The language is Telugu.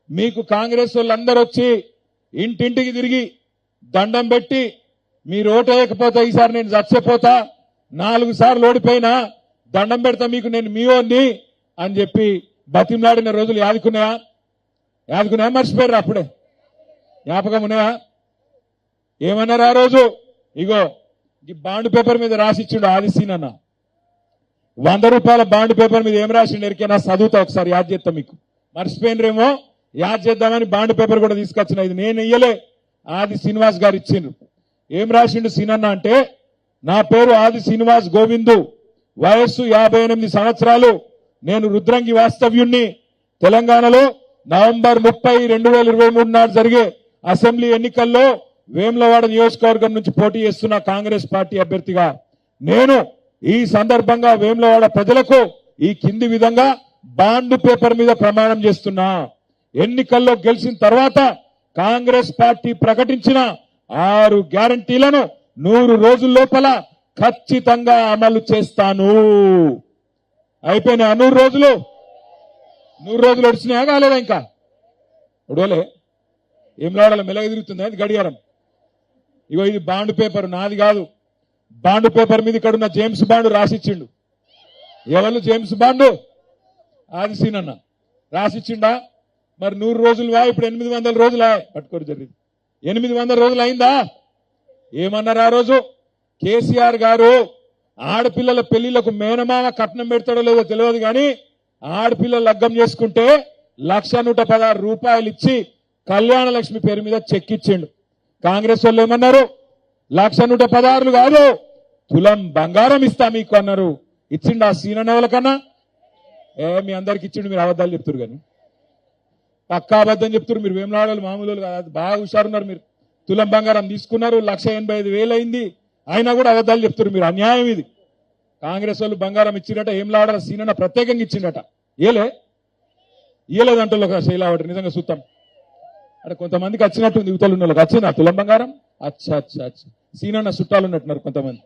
మీకు కాంగ్రెస్ వాళ్ళందరూ వచ్చి ఇంటింటికి తిరిగి దండం పెట్టి మీరు ఓటేయకపోతే ఈసారి నేను చచ్చిపోతా 4 సార్లు ఓడిపోయినా దండం పెడతా మీకు నేను మీవోని అని చెప్పి బతిమలాడిన రోజులు యాదుకున్నాయా మర్చిపోయారు అప్పుడే జ్ఞాపకం ఉన్నాయా ఏమన్నారు ఆ రోజు ఇగో ఈ బాండ్ పేపర్ మీద రాసిచ్చిండు ఆదిశీనన్న 100 రూపాయల బాండ్ పేపర్ మీద ఏం రాసిండు ఎరికైనా చదువుతా ఒకసారి యాద్ చేస్తా మీకు మర్చిపోయినరేమో యాద్ చేద్దామని బాండ్ పేపర్ కూడా తీసుకొచ్చిన ఇది నేను ఇయ్యలే ఆది శ్రీనివాస్ గారు ఇచ్చిండ్రు ఏం రాసిండు సీనన్న అంటే నా పేరు ఆది శ్రీనివాస్ గోవిందు వయస్సు 58 సంవత్సరాలు నేను రుద్రంగి వాస్తవ్యుణ్ణి తెలంగాణలో నవంబర్ 30, 2023 నాడు జరిగే అసెంబ్లీ ఎన్నికల్లో వేములవాడ నియోజకవర్గం నుంచి పోటీ చేస్తున్న కాంగ్రెస్ పార్టీ అభ్యర్థిగా నేను ఈ సందర్భంగా వేములవాడ ప్రజలకు ఈ కింది విధంగా బాండ్ పేపర్ మీద ప్రమాణం చేస్తున్నా ఎన్నికల్లో గెలిచిన తర్వాత కాంగ్రెస్ పార్టీ ప్రకటించిన 6 గ్యారంటీలను 100 రోజుల లోపల ఖచ్చితంగా అమలు చేస్తాను అయిపోయినా 100 రోజులు వచ్చినాయా కాలేదా ఇంకా ఉడవలే ఏం రావడాలి మెలగ తిరుగుతుంది అది గడియారం ఇగో ఇది బాండ్ పేపర్ నాది కాదు బాండ్ పేపర్ మీద ఇక్కడ ఉన్న జేమ్స్ బాండ్ రాసిచ్చిండు ఎవరు జేమ్స్ బాండ్ ఆది సీనన్న రాసిచ్చిండా మరి 100 రోజులు ఇప్పుడు 800 రోజులా పట్టుకోరు జరిగింది 800 రోజులు అయిందా ఏమన్నారు ఆ రోజు కేసీఆర్ గారు ఆడపిల్లల పెళ్లిళ్లకు మేనమామ కట్నం పెడతాడో లేదో తెలియదు కానీ ఆడపిల్లలు లగ్గం చేసుకుంటే 1,116 రూపాయలు ఇచ్చి కళ్యాణ లక్ష్మి పేరు మీద చెక్ ఇచ్చిండు కాంగ్రెస్ వాళ్ళు ఏమన్నారు 1,116 కాదు తులం బంగారం ఇస్తా మీకు అన్నారు ఇచ్చిండు ఆ సీనన్న కన్నా మీ అందరికి ఇచ్చిండు మీరు అబద్ధాలు చెప్తున్నారు కానీ పక్కా అబద్ధం చెప్తున్నారు మీరు వేమలాడలు మామూలు కాదు బాగా హుషారున్నారు మీరు తులం బంగారం తీసుకున్నారు 1,85,000 అయింది అయినా కూడా అబద్ధాలు చెప్తున్నారు మీరు అన్యాయం ఇది కాంగ్రెస్ వాళ్ళు బంగారం ఇచ్చిరట ఏమలాడాల సీనన్న ప్రత్యేకంగా ఇచ్చిండట ఇయ్యలేదంటే శైలావటి నిజంగా చూస్తాం అంటే కొంతమందికి వచ్చినట్టు యువతలు ఉన్న వాళ్ళకి వచ్చిందా తులం బంగారం అచ్చా సీనన్న చుట్టాలు ఉన్నట్టున్నారు కొంతమంది